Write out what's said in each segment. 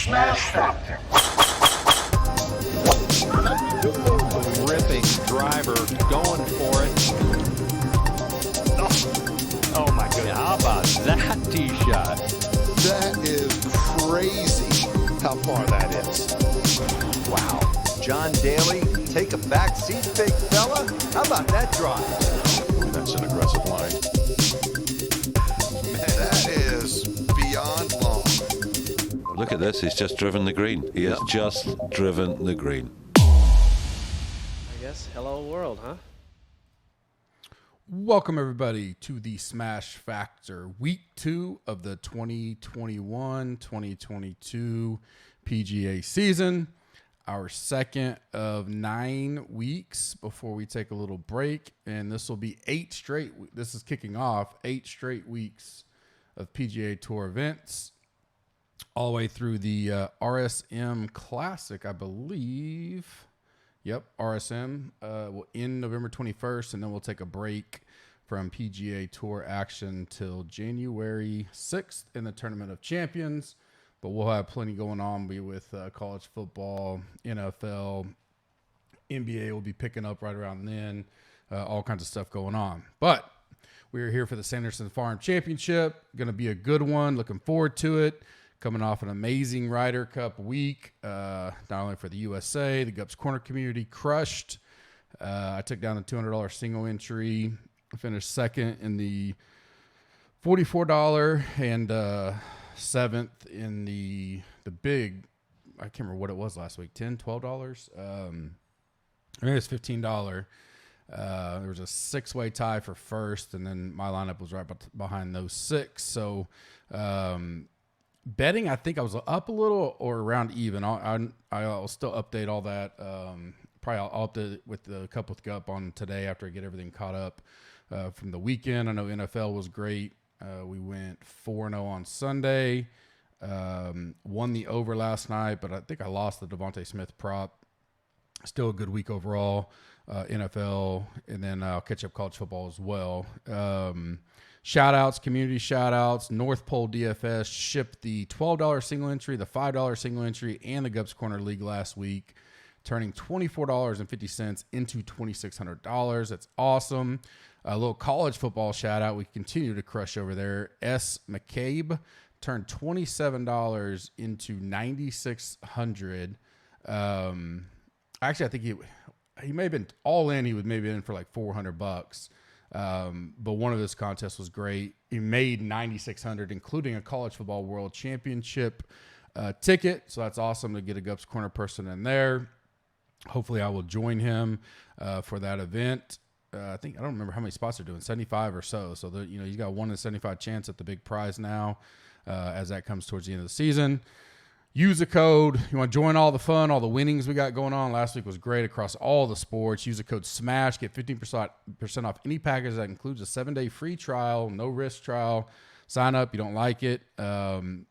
Smash Factor. Ripping driver, going for it. Oh my goodness. How about that tee shot? That is crazy how far that is. Wow. John Daly, take a back seat, big fella. How about that drive? That's an aggressive line. That is beyond long. Look at this. He's just driven the green. He has just driven the green. I guess hello world, huh? Welcome everybody to the Smash Factor Week 2 of the 2021-2022 PGA season. Our second of 9 weeks before we take a little break, and this will be 8 straight. This is kicking off 8 straight weeks of PGA Tour events, all the way through the RSM Classic, I believe. Yep, RSM will end November 21st, and then we'll take a break from PGA Tour action till January 6th in the Tournament of Champions. But we'll have plenty going on with college football, NFL, NBA will be picking up right around then, all kinds of stuff going on. But we're here for the Sanderson Farms Championship. Going to be a good one. Looking forward to it. Coming off an amazing Ryder Cup week, not only for the USA, the Gups Corner community crushed. I took down the $200 single entry, finished second in the $44 and seventh in the big. I can't remember what it was last week. $10, $12. I think it's $15. There was a 6-way tie for first, and then my lineup was right behind those 6. So. Betting, I think I was up a little or around even. I'll still update all that. Probably I'll update it with the Cup with Gup on today after I get everything caught up from the weekend. I know NFL was great. We went 4-0 on Sunday. Won the over last night, but I think I lost the Devontae Smith prop. Still a good week overall. NFL, and then I'll catch up college football as well. Shout-outs, community shout-outs. North Pole DFS shipped the $12 single entry, the $5 single entry, and the Gups Corner League last week, turning $24.50 into $2,600. That's awesome. A little college football shout-out. We continue to crush over there. S. McCabe turned $27 into $9,600. Actually, I think he may have been all in. He was maybe in for like $400. But one of his contests was great. He made $9,600, including a college football world championship ticket. So that's awesome to get a Gups Corner person in there. Hopefully I will join him for that event. I don't remember how many spots they're doing, 75 or so. So he's got 1 in 75 chance at the big prize now as that comes towards the end of the season. Use the code. You want to join all the fun, all the winnings we got going on. Last week was great across all the sports. Use the code SMASH. Get 15% off any package that includes a 7-day free trial, no risk trial. Sign up. You don't like it, you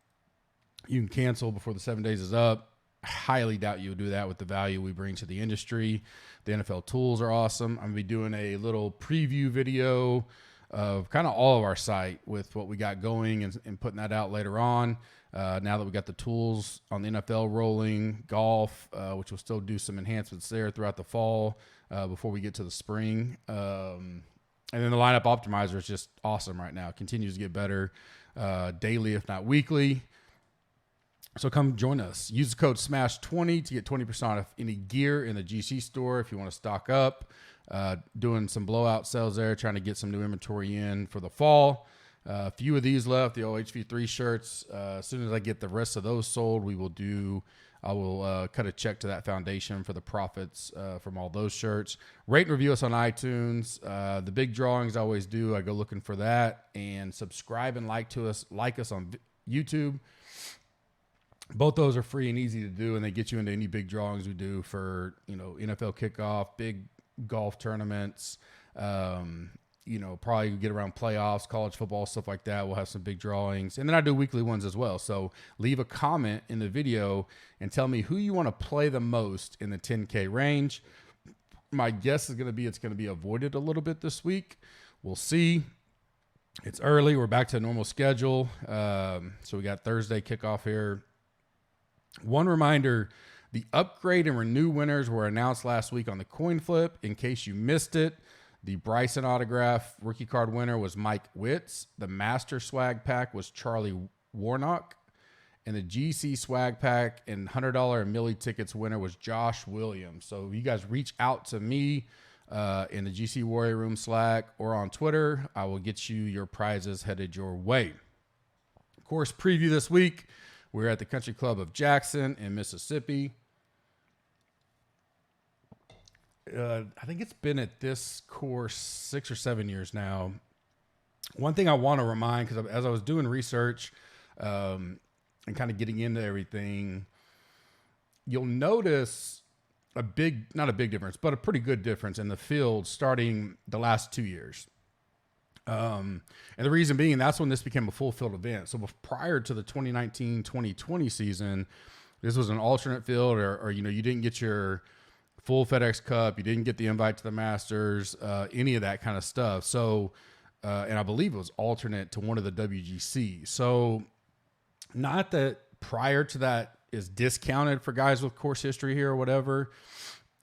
can cancel before the 7 days is up. I highly doubt you'll do that with the value we bring to the industry. The NFL tools are awesome. I'm going to be doing a little preview video of kind of all of our site with what we got going and putting that out later on. Now that we got the tools on the NFL rolling, golf, which will still do some enhancements there throughout the fall before we get to the spring. And then the lineup optimizer is just awesome right now. It continues to get better daily, if not weekly. So come join us. Use the code SMASH20 to get 20% off any gear in the GC store if you want to stock up. Doing some blowout sales there, trying to get some new inventory in for the fall. A few of these left, the OHV3 shirts. As soon as I get the rest of those sold, I will cut a check to that foundation for the profits from all those shirts. Rate and review us on iTunes. The big drawings I always do. I go looking for that. And subscribe and like us on YouTube. Both those are free and easy to do, and they get you into any big drawings we do for NFL kickoff, big golf tournaments. Probably get around playoffs, college football, stuff like that. We'll have some big drawings. And then I do weekly ones as well. So leave a comment in the video and tell me who you want to play the most in the 10K range. My guess is it's going to be avoided a little bit this week. We'll see. It's early. We're back to a normal schedule. So we got Thursday kickoff here. One reminder, the upgrade and renew winners were announced last week on the coin flip. In case you missed it, the Bryson autograph rookie card winner was Mike Witz. The Master swag pack was Charlie Warnock. And the GC swag pack and $100 and Millie tickets winner was Josh Williams. So you guys reach out to me in the GC Warrior Room Slack or on Twitter. I will get you your prizes headed your way. Course preview this week. We're at the Country Club of Jackson in Mississippi. I think it's been at this course 6 or 7 years now. One thing I want to remind, because as I was doing research and kind of getting into everything, you'll notice not a big difference, but a pretty good difference in the field starting the last 2 years. And the reason being, that's when this became a full field event. So prior to the 2019-2020 season, this was an alternate field, or you didn't get your full FedEx Cup, you didn't get the invite to the Masters, any of that kind of stuff. So, and I believe it was alternate to one of the WGC. So not that prior to that is discounted for guys with course history here or whatever,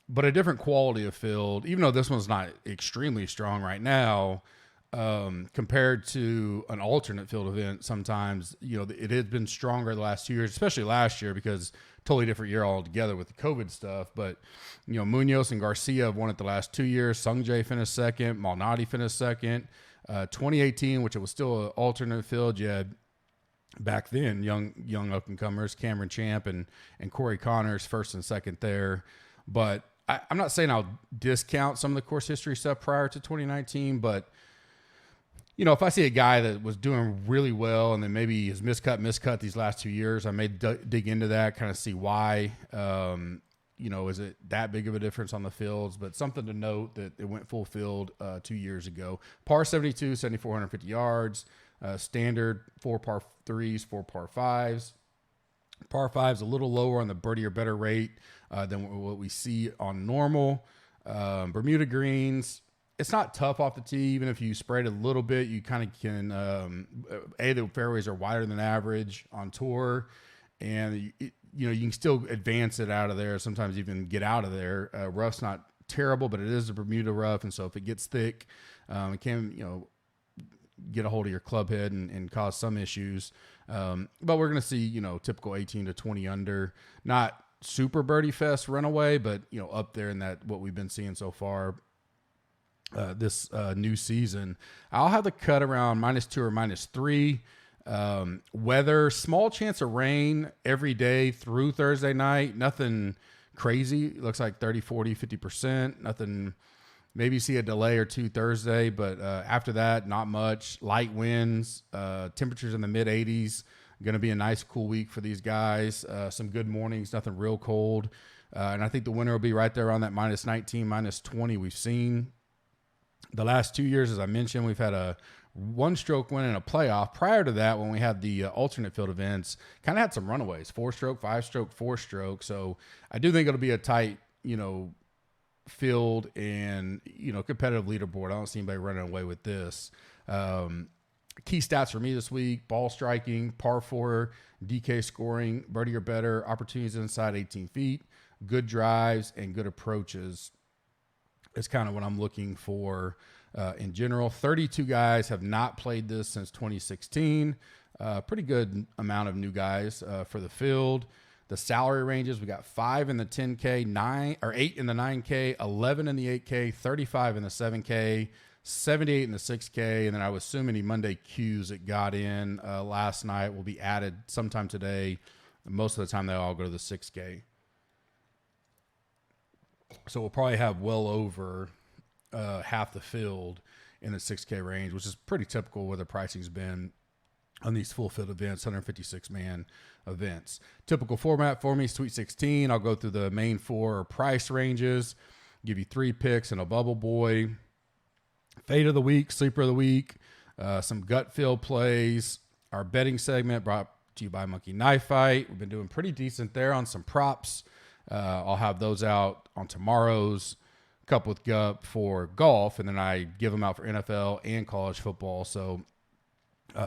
but a different quality of field, even though this one's not extremely strong right now, compared to an alternate field event. Sometimes, it has been stronger the last 2 years, especially last year, because totally different year altogether with the COVID stuff. But, Munoz and Garcia have won it the last 2 years. Sungjae finished second. Malnati finished second. 2018, which it was still an alternate field, you had back then young up-and-comers, Cameron Champ and Corey Connors first and second there. But I'm not saying I'll discount some of the course history stuff prior to 2019, but if I see a guy that was doing really well and then maybe is miscut these last 2 years, I may dig into that, kind of see why. Is it that big of a difference on the fields? But something to note that it went full field 2 years ago. Par 72, 7,450 yards. Standard 4 par 3s, 4 par 5s. Par 5's a little lower on the birdie or better rate than what we see on normal. Bermuda greens, it's not tough off the tee. Even if you spread it a little bit, you kind of can, the fairways are wider than average on tour, and you can still advance it out of there, sometimes even get out of there. Rough's not terrible, but it is a Bermuda rough, and so if it gets thick, it can, get a hold of your club head and cause some issues. But we're going to see, typical 18 to 20 under, not super birdie fest runaway, but, up there in that, what we've been seeing so far this new season. I'll have the cut around -2 or -3. Weather, small chance of rain every day through Thursday night. Nothing crazy. It looks like 30, 40, 50%. Nothing. Maybe see a delay or two Thursday, but after that, not much. Light winds, temperatures in the mid 80s. Going to be a nice cool week for these guys. Some good mornings, nothing real cold. And I think the winter will be right there around that -19, -20 we've seen. The last 2 years, as I mentioned, we've had a one-stroke win in a playoff. Prior to that, when we had the alternate field events, kind of had some runaways, 4-stroke, 5-stroke, 4-stroke. So I do think it'll be a tight, field and, competitive leaderboard. I don't see anybody running away with this. Key stats for me this week: ball striking, par 4, DK scoring, birdie or better, opportunities inside 18 feet, good drives, and good approaches. It's kind of what I'm looking for in general. 32 guys have not played this since 2016. Pretty good amount of new guys for the field. The salary ranges, we got 5 in the 10K, 8 in the 9K, 11 in the 8K, 35 in the 7K, 78 in the 6K, and then I would assume any Monday Qs that got in last night will be added sometime today. Most of the time, they all go to the 6K. So we'll probably have well over half the field in the 6K range, which is pretty typical where the pricing's been on these full field events, 156-man events. Typical format for me, Sweet 16. I'll go through the main 4 price ranges, give you 3 picks and a bubble boy. Fade of the week, sleeper of the week, some gut feel plays. Our betting segment brought to you by Monkey Knife Fight. We've been doing pretty decent there on some props. I'll have those out on tomorrow's Cup with Gup for golf, and then I give them out for NFL and college football. So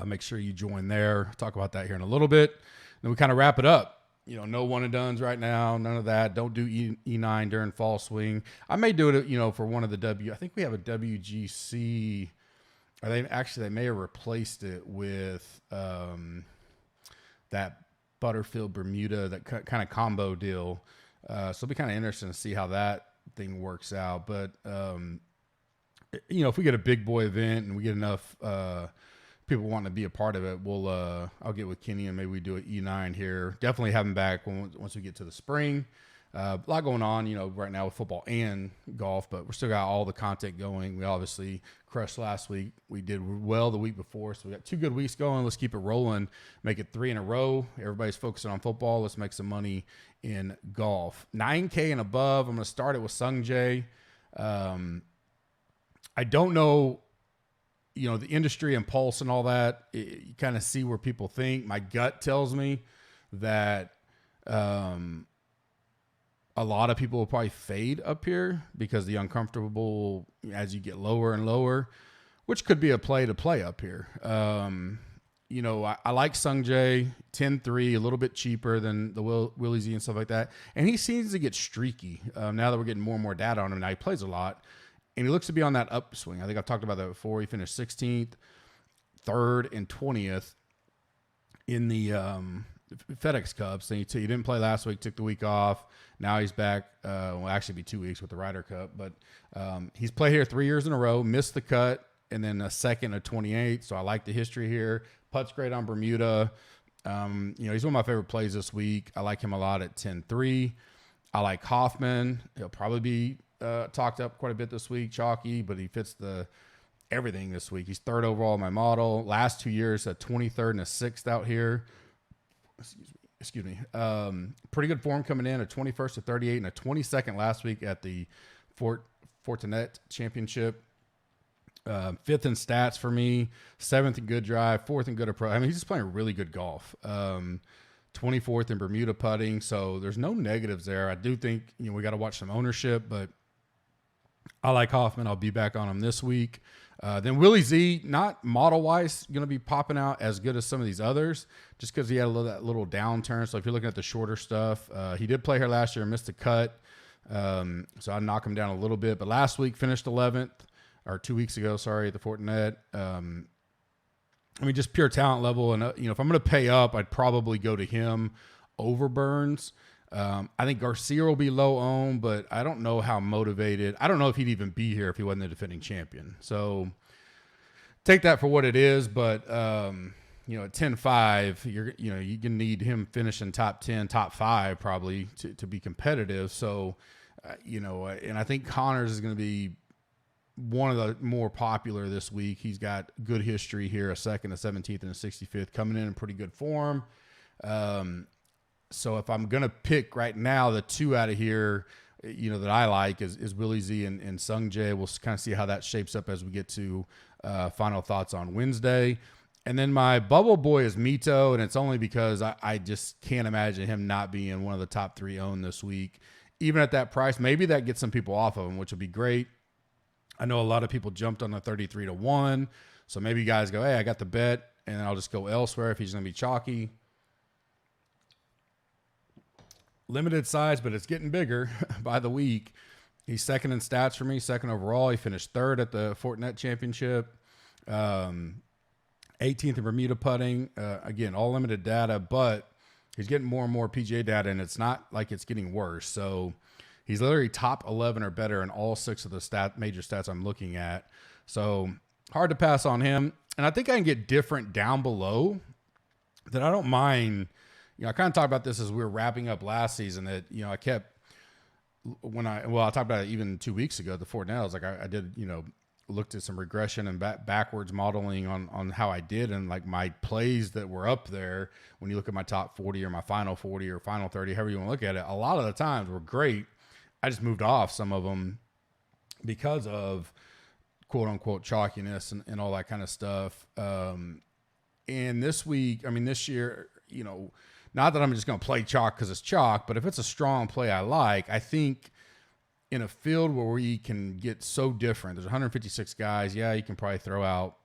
make sure you join there. Talk about that here in a little bit. Then we kind of wrap it up. No one and dones right now. None of that. Don't do E9 during fall swing. I may do it, for one of the I think we have a WGC. Or they may have replaced it with that Butterfield Bermuda, that kind of combo deal. So it'll be kind of interesting to see how that thing works out. But if we get a big boy event and we get enough people wanting to be a part of it, I'll get with Kenny and maybe we do an E9 here. Definitely have him back once we get to the spring. A lot going on, right now with football and golf, but we're still got all the content going. We obviously crushed last week. We did well the week before, so we got 2 good weeks going. Let's keep it rolling, make it 3 in a row. Everybody's focusing on football. Let's make some money in golf. 9K and above. I'm going to start it with Sung Jae. I don't know, the industry and pulse and all that. You kind of see where people think. My gut tells me that a lot of people will probably fade up here because the uncomfortable as you get lower and lower, which could be a play to play up here. I like Sung Jae, 10-3, a little bit cheaper than the Willie Z and stuff like that. And he seems to get streaky now that we're getting more and more data on him. Now he plays a lot, and he looks to be on that upswing. I think I've talked about that before. He finished 16th, 3rd, and 20th in the FedEx Cup. So he didn't play last week, took the week off. Now he's back. Will actually be 2 weeks with the Ryder Cup. But he's played here 3 years in a row, missed the cut, and then a second of 28. So I like the history here. Putt's great on Bermuda. He's one of my favorite plays this week. I like him a lot at 10-3. I like Hoffman. He'll probably be talked up quite a bit this week, chalky, but he fits everything this week. He's 3rd overall in my model. Last 2 years, a 23rd and a 6th out here. Excuse me. Pretty good form coming in, a 21st to 38 and a 22nd last week at the Fortinet Championship. 5th in stats for me, 7th in good drive, 4th in good approach. I mean, he's just playing really good golf. 24th in Bermuda putting, so there's no negatives there. I do think we got to watch some ownership, but I like Hoffman. I'll be back on him this week. Then Willie Z, not model-wise, going to be popping out as good as some of these others, just because he had that little downturn. So if you're looking at the shorter stuff, he did play here last year and missed the cut. So I'd knock him down a little bit. But last week finished 11th, or 2 weeks ago, sorry, at the Fortinet. Just pure talent level. And, if I'm going to pay up, I'd probably go to him over Burns. I think Garcia will be low owned, but I don't know how motivated. I don't know if he'd even be here if he wasn't the defending champion. So take that for what it is. But, at 10-5, you can need him finishing top 10, top 5 probably to be competitive. So, and I think Connors is going to be one of the more popular this week. He's got good history here, a 2nd, a 17th, and a 65th, coming in pretty good form. So if I'm going to pick right now, the 2 out of here, that I like is Willie Z and Sung Jae. We'll kind of see how that shapes up as we get to final thoughts on Wednesday. And then my bubble boy is Mito, and it's only because I just can't imagine him not being one of the top 3 owned this week. Even at that price, maybe that gets some people off of him, which would be great. I know a lot of people jumped on the 33-1. So maybe you guys go, hey, I got the bet, and I'll just go elsewhere if he's going to be chalky. Limited size, but it's getting bigger by the week. He's 2nd in stats for me, 2nd overall. He finished 3rd at the Fortinet Championship. 18th in Bermuda putting. Again, all limited data, but he's getting more and more PGA data, and it's not like it's getting worse. So he's literally top 11 or better in all 6 of the major stats I'm looking at. So hard to pass on him. And I think I can get different down below that I don't mind. I kind of talked about this as we were wrapping up last season that, I kept I talked about it even 2 weeks ago, the Fortinet. I was like, I did, looked at some regression and backwards modeling on how I did. And like my plays that were up there, when you look at my top 40 or my final 40 or final 30, however you want to look at it, a lot of the times were great. I just moved off some of them because of quote unquote chalkiness and all that kind of stuff. And this week, this year, not that I'm just going to play chalk because it's chalk, but if it's a strong play I like, I think in a field where we can get so different, there's 156 guys. Yeah, you can probably throw out,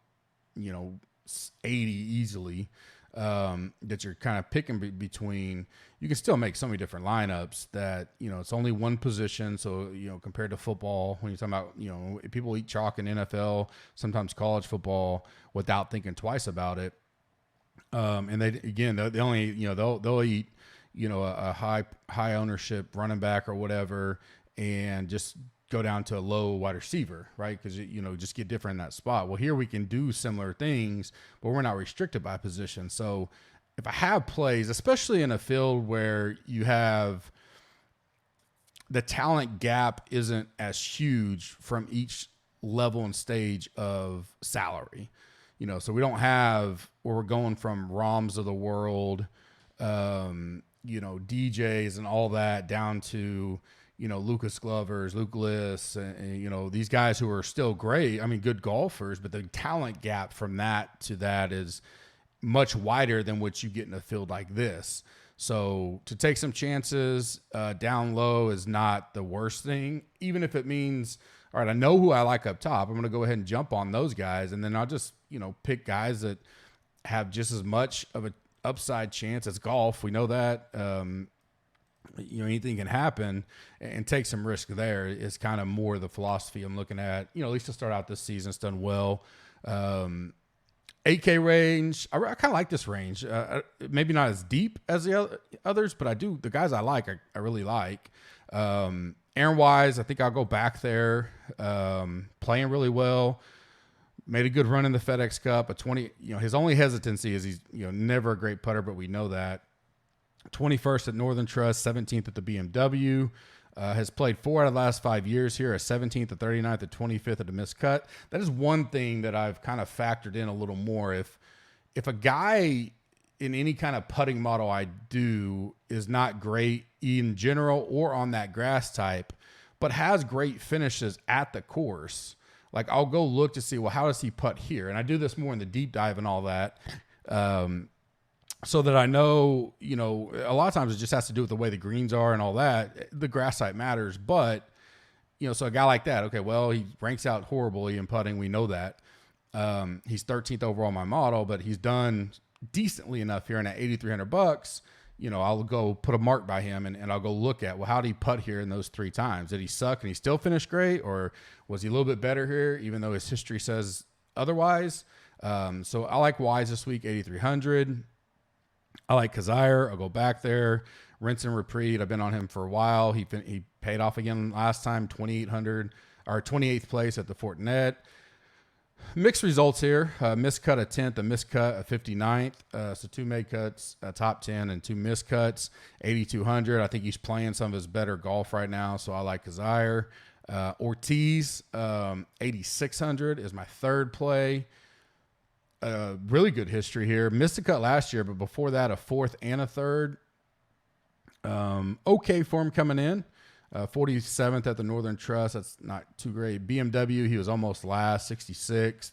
80 easily. that you're kind of picking between, you can still make so many different lineups that, it's only one position. So, compared to football, when you're talking about, people eat chalk in NFL, sometimes college football, without thinking twice about it. And they only, they'll eat, a high ownership running back or whatever, and just go down to a low wide receiver, right? Because, just get different in that spot. Well, here we can do similar things, but we're not restricted by position. So if I have plays, especially in a field where you have the talent gap isn't as huge from each level and stage of salary, so we don't have where we're going from ROMs of the world, DJs and all that down to, Lucas Glovers, Luke Liss, and these guys who are still great. I mean, good golfers, but the talent gap from that to that is much wider than what you get in a field like this. So to take some chances down low is not the worst thing, even if it means, all right, I know who I like up top. I'm going to go ahead and jump on those guys, and then I'll just, pick guys that have just as much of an upside chance as golf. We know that. Anything can happen, and take some risk there is kind of more the philosophy I'm looking at. At least to start out this season, it's done well. 8K range, I kind of like this range. Maybe not as deep as the others, but the guys I like, I really like. Aaron Wise, I think I'll go back there. Playing really well. Made a good run in the FedEx Cup. His only hesitancy is he's, never a great putter, but we know that. 21st at Northern Trust, 17th at the BMW. Has played 4 out of the last 5 years here, a 17th, a 39th, a 25th at a missed cut. That is one thing that I've kind of factored in a little more. If a guy in any kind of putting model I do is not great in general or on that grass type, but has great finishes at the course, like I'll go look to see, well, how does he putt here? And I do this more in the deep dive and all that. So that I know, a lot of times it just has to do with the way the greens are and all that. The grass type matters, but, so a guy like that, okay, well, he ranks out horribly in putting. We know that. He's 13th overall in my model, but he's done decently enough here. And at $8,300, I'll go put a mark by him and I'll go look at, well, how did he putt here in those 3 times? Did he suck and he still finished great? Or was he a little bit better here, even though his history says otherwise? So I like Wise this week, 8,300. I like Kazire. I'll go back there. Rinse and repeat. I've been on him for a while. He paid off again last time, 2,800 or 28th place at the Fortinet. Mixed results here. Miscut a 10th, a miscut a 59th. So 2 made cuts, a top 10, and 2 miscuts. 8,200. I think he's playing some of his better golf right now, so I like Kazire. Ortiz, 8,600 is my third play. Really good history here. Missed a cut last year, but before that, a 4th and a 3rd. Okay form coming in. 47th at the Northern Trust. That's not too great. BMW, he was almost last, 66th.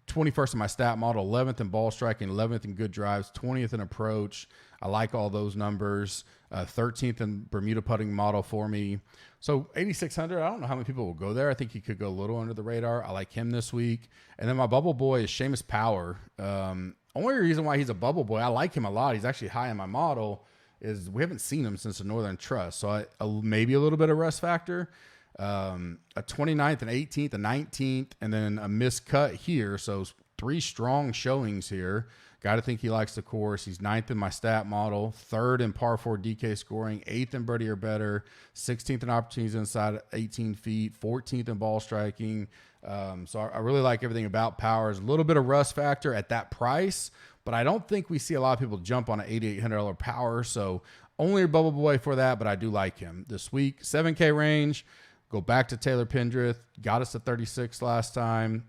21st in my stat model, 11th in ball striking, 11th in good drives, 20th in approach. I like all those numbers. 13th in Bermuda putting model for me. So 8,600, I don't know how many people will go there. I think he could go a little under the radar. I like him this week. And then my bubble boy is Seamus Power. Only reason why he's a bubble boy, I like him a lot. He's actually high in my model, is we haven't seen him since the Northern Trust. So maybe a little bit of rust factor. A 29th, an 18th, a 19th, and then a miscut here. So 3 strong showings here. Got to think he likes the course. He's 9th in my stat model, 3rd in par 4 DK scoring, 8th in birdie or better, 16th in opportunities inside 18 feet, 14th in ball striking. So I really like everything about Power. There's a little bit of rust factor at that price, but I don't think we see a lot of people jump on an $8,800 Power. So only a bubble boy for that, but I do like him this week. 7K range. Go back to Taylor Pendrick. Got us to 36 last time.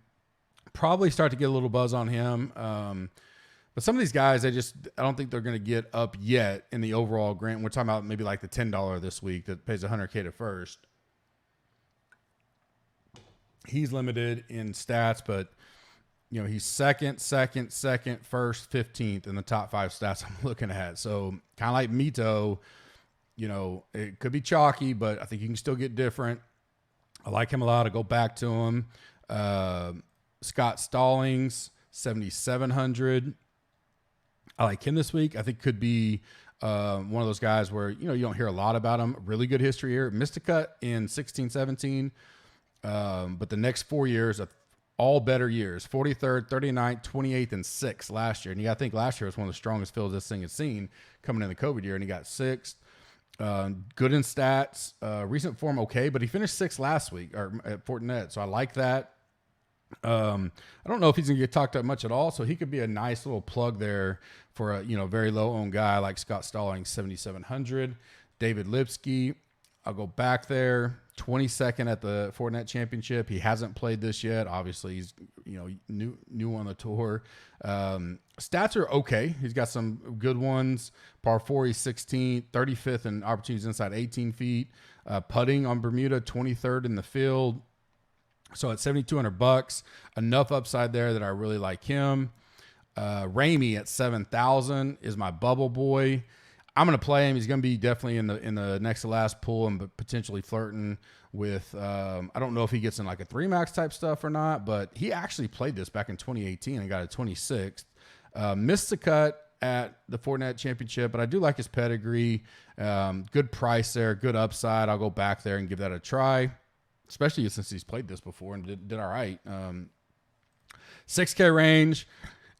Probably start to get a little buzz on him. But some of these guys, I don't think they're going to get up yet in the overall grant. We're talking about maybe like the $10 this week that pays $100K to first. He's limited in stats, but he's second, first, 15th in the top 5 stats I'm looking at. So kind of like Mito, it could be chalky, but I think you can still get different. I like him a lot. I go back to him. Scott Stallings, 7,700. I like him this week. I think could be one of those guys where, you don't hear a lot about him. Really good history here. Missed a cut in 16, 17. But the next 4 years, all better years, 43rd, 39th, 28th, and 6th last year. And you got to think last year was one of the strongest fields this thing has seen coming in the COVID year, and he got 6th. Good in stats, recent form okay, but he finished 6th last week at Fortinet, so I like that. I don't know if he's gonna get talked up much at all, so he could be a nice little plug there for a very low owned guy like Scott Stallings, 7,700. David Lipsky, I'll go back there, 22nd at the Fortinet Championship. He hasn't played this yet. Obviously, he's new on the tour. Stats are okay. He's got some good ones. Par 4, he's 16th, 35th in opportunities inside 18 feet. Putting on Bermuda, 23rd in the field. So at $7,200, enough upside there that I really like him. Ramey at 7,000 is my bubble boy. I'm going to play him. He's going to be definitely in the next to last pool and potentially flirting with, I don't know if he gets in like a 3 max type stuff or not, but he actually played this back in 2018 and got a 26th. Missed the cut at the Fortinet Championship, but I do like his pedigree. Good price there, good upside. I'll go back there and give that a try, especially since he's played this before and did all right. 6K range.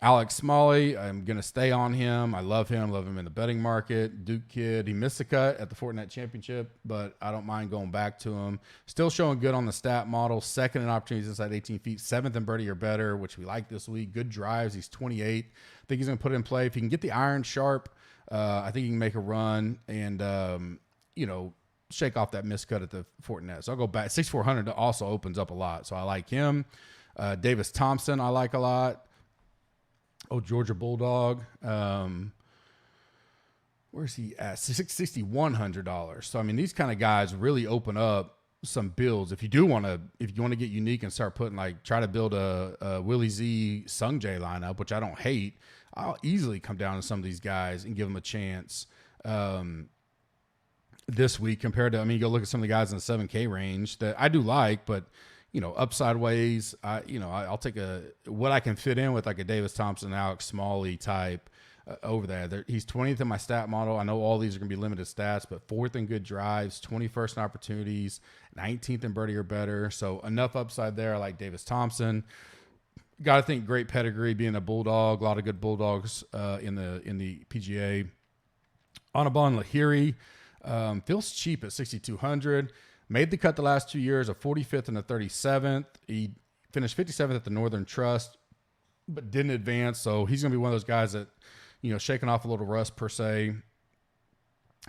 Alex Smalley, I'm going to stay on him. I love him. Love him in the betting market. Duke kid. He missed the cut at the Fortinet Championship, but I don't mind going back to him. Still showing good on the stat model. 2nd in opportunities inside 18 feet. 7th in birdie or better, which we like this week. Good drives. He's 28. I think he's going to put it in play. If he can get the iron sharp, I think he can make a run and, shake off that missed cut at the Fortinet. So I'll go back. 6,400 also opens up a lot. So I like him. Davis Thompson, I like a lot. Oh, Georgia Bulldog. Where's he at? $6,100. So, I mean, these kind of guys really open up some builds. If you want to get unique and start putting try to build a Willie Z Sung J lineup, which I don't hate, I'll easily come down to some of these guys and give them a chance. This week compared to, go look at some of the guys in the 7K range that I do like, but upside ways, I'll take what I can fit in with like a Davis Thompson, Alex Smalley type over there. He's 20th in my stat model. I know all these are going to be limited stats, but 4th in good drives, 21st in opportunities, 19th in birdie or better. So enough upside there. I like Davis Thompson. Got to think great pedigree, being a Bulldog. A lot of good Bulldogs in the PGA. Anabon Lahiri feels cheap at 6,200. Made the cut the last 2 years, a 45th and a 37th. He finished 57th at the Northern Trust, but didn't advance. So he's going to be one of those guys that, shaking off a little rust per se.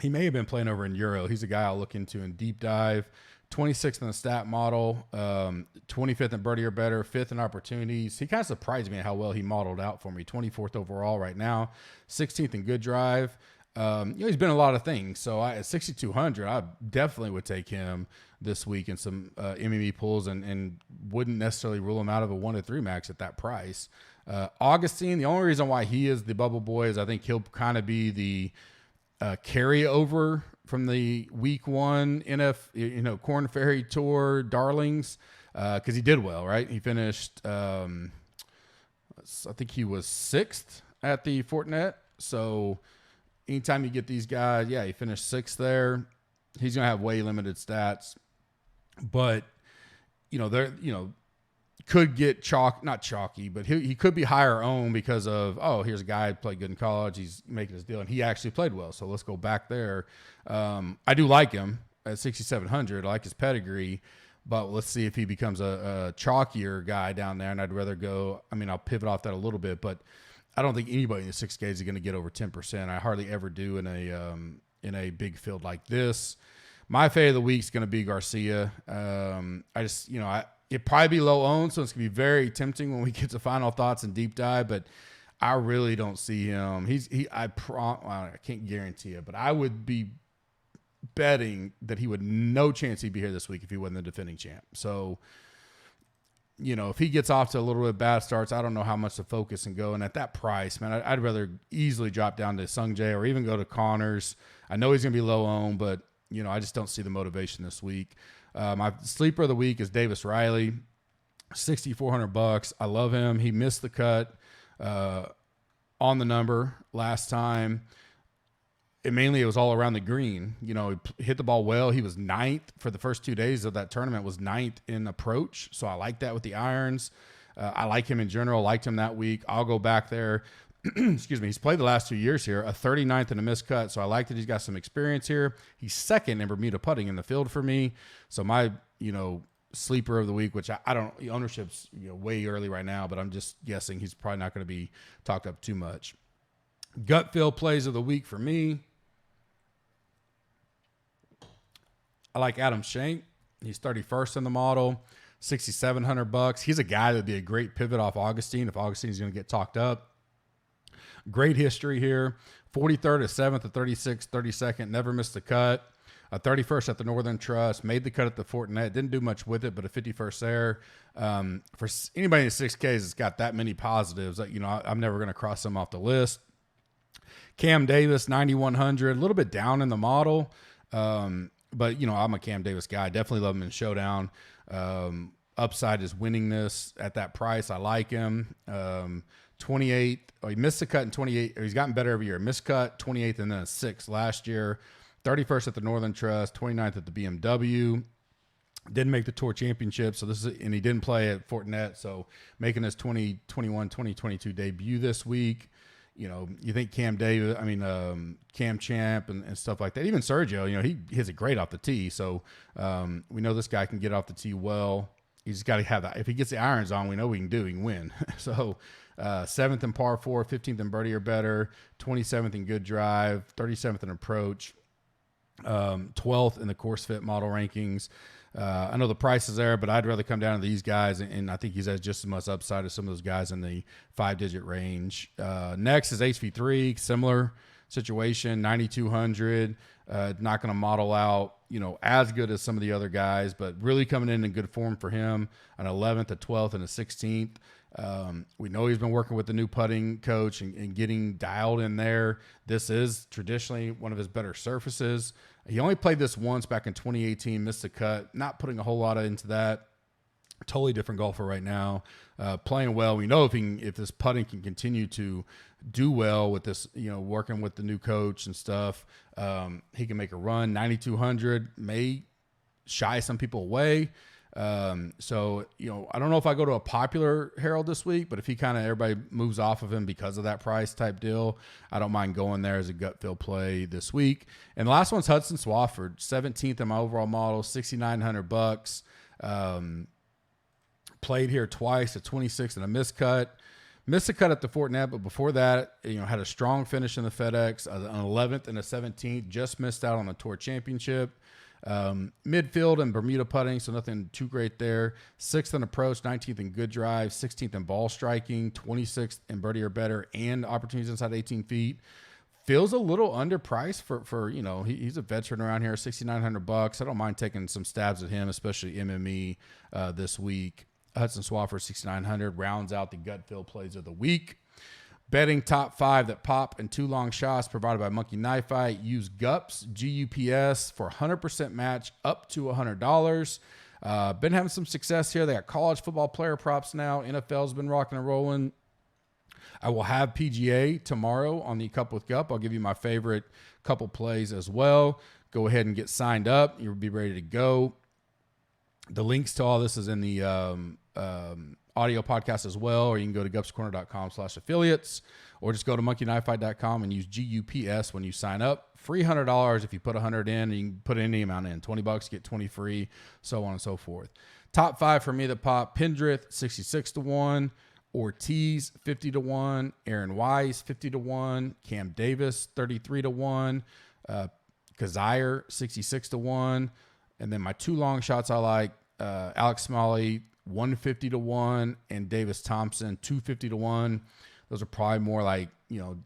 He may have been playing over in Euro. He's a guy I'll look into in deep dive. 26th in the stat model, 25th in birdie or better, 5th in opportunities. He kind of surprised me at how well he modeled out for me. 24th overall right now, 16th in good drive. He's been a lot of things. So at 6,200, I definitely would take him this week in some MME pools and wouldn't necessarily rule him out of a 1 to 3 max at that price. Augustine, the only reason why he is the bubble boy is I think he'll kind of be the carryover from the week 1 Korn Ferry Tour darlings because he did well, right? He finished, I think he was 6th at the Fortinet. So anytime you get these guys, he finished 6th there. He's going to have way limited stats. But, they're, could get not chalky, but he could be higher owned because of, here's a guy who played good in college. He's making his deal, and he actually played well. So let's go back there. I do like him at 6,700. I like his pedigree. But let's see if he becomes a chalkier guy down there. And I'd rather go, I'll pivot off that a little bit, but I don't think anybody in the 6K is going to get over 10%. I hardly ever do in a big field like this. My fade of the week is going to be Garcia. It'd probably be low owned, so it's going to be very tempting when we get to final thoughts and deep dive, but I really don't see him. I can't guarantee it, but I would be betting that he would no chance he'd be here this week if he wasn't the defending champ. So, if he gets off to a little bit bad starts, I don't know how much to focus and go. And at that price, man, I'd rather easily drop down to Sung Jae or even go to Connors. I know he's going to be low owned, but, I just don't see the motivation this week. My sleeper of the week is Davis Riley. $6,400. I love him. He missed the cut on the number last time. And mainly it was all around the green. You know, he hit the ball well. He was 9th for the first 2 days of that tournament, was 9th in approach. So I like that with the irons. I like him in general. Liked him that week. I'll go back there. Excuse me. He's played the last 2 years here, a 39th and a missed cut. So I like that he's got some experience here. He's second in Bermuda putting in the field for me. So my, sleeper of the week, which I don't, ownership's way early right now, but I'm just guessing he's probably not going to be talked up too much. Gut feel plays of the week for me. I like Adam Schenk. He's 31st in the model, $6,700. He's a guy that'd be a great pivot off Augustine if Augustine's going to get talked up. Great history here. 43rd at 7th at 36th, 32nd. Never missed a cut. 31st at the Northern Trust. Made the cut at the Fortinet. Didn't do much with it, but a 51st there. For anybody in 6Ks that's got that many positives, I'm never going to cross them off the list. Cam Davis, 9,100. A little bit down in the model. But, I'm a Cam Davis guy. Definitely love him in Showdown. Upside is winning this at that price. I like him. 28. He missed the cut in 28. He's gotten better every year. Missed cut, 28th, and then a 6th last year. 31st at the Northern Trust. 29th at the BMW. Didn't make the Tour Championship. And he didn't play at Fortinet. So making his 2021, 2022 debut this week. You think Cam Champ and stuff like that. Even Sergio, he hits it great off the tee. So we know this guy can get off the tee well. He's got to have that. If he gets the irons on, we know we can do. He can win. So 7th in par 4, 15th in birdie or better, 27th in good drive, 37th in approach, 12th in the course fit model rankings. I know the price is there, but I'd rather come down to these guys, and I think he's has just as much upside as some of those guys in the 5-digit range. Next is HV3, similar situation, 9,200. Not going to model out, as good as some of the other guys, but really coming in good form for him. An 11th, a 12th, and a 16th. We know he's been working with the new putting coach and getting dialed in there. This is traditionally one of his better surfaces. He only played this once back in 2018, missed the cut, not putting a whole lot into that. Totally different golfer right now, playing well. We know if this putting can continue to do well with this, working with the new coach and stuff, he can make a run. 9,200 may shy some people away. So, I don't know if I go to a popular Herald this week, but if everybody moves off of him because of that price type deal, I don't mind going there as a gut feel play this week. And the last one's Hudson Swafford, 17th in my overall model, $6,900. Played here twice, a 26th and a missed cut. Missed a cut at the Fortinet, but before that, had a strong finish in the FedEx, an 11th and a 17th. Just missed out on the Tour Championship. Midfield and Bermuda putting, so nothing too great there. 6th in approach, 19th in good drive, 16th in ball striking, 26th in birdie or better, and opportunities inside 18 feet. Feels a little underpriced for he's a veteran around here, $6,900. I don't mind taking some stabs at him, especially MME this week. Hudson Swafford, $6,900, rounds out the gut feel plays of the week. Betting top 5 that pop and 2 long shots provided by Monkey Knife Fight. Use GUPS, GUPS for 100% match up to $100. Been having some success here. They got college football player props now. NFL's been rocking and rolling. I will have PGA tomorrow on the Cup with Gup. I'll give you my favorite couple plays as well. Go ahead and get signed up. You'll be ready to go. The links to all this is in the audio podcast as well, or you can go to gupscorner.com/affiliates, or just go to monkeyknifefight.com and use GUPS when you sign up. Free $100 if you put 100 in, and you can put any amount in. $20, get 20 free, so on and so forth. Top 5 for me that pop: Pendrick, 66-1, Ortiz, 50-1, Aaron Wise, 50-1, Cam Davis, 33-1, Kazire, 66-1, and then my 2 long shots I like: Alex Smalley, 150-1, and Davis Thompson, 250-1. Those are probably more like,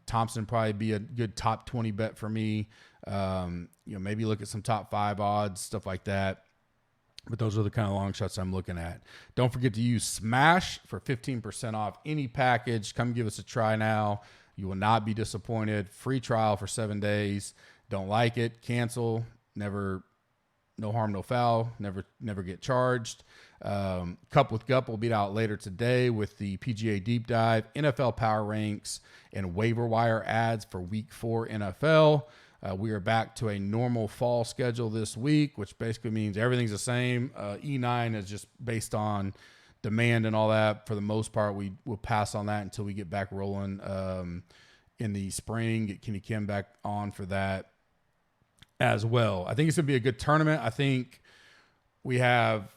Thompson probably be a good top 20 bet for me. Maybe look at some top 5 odds, stuff like that. But those are the kind of long shots I'm looking at. Don't forget to use Smash for 15% off any package. Come give us a try now. You will not be disappointed. Free trial for 7 days. Don't like it, cancel. No harm, no foul. Never get charged. Cup with Gup will be out later today with the PGA Deep Dive, NFL Power Ranks, and waiver wire ads for Week 4 NFL. We are back to a normal fall schedule this week, which basically means everything's the same. E9 is just based on demand and all that. For the most part, we will pass on that until we get back rolling in the spring, get Kenny Kim back on for that as well. I think it's going to be a good tournament. I think we have,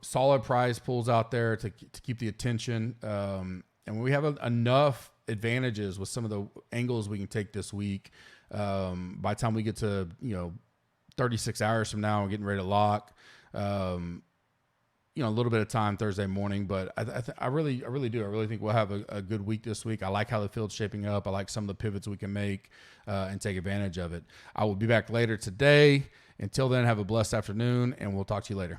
solid prize pools out there to keep the attention. And we have enough advantages with some of the angles we can take this week. By the time we get to, 36 hours from now, we're getting ready to lock, a little bit of time Thursday morning, but I really do. I really think we'll have a good week this week. I like how the field's shaping up. I like some of the pivots we can make and take advantage of it. I will be back later today. Until then, have a blessed afternoon, and we'll talk to you later.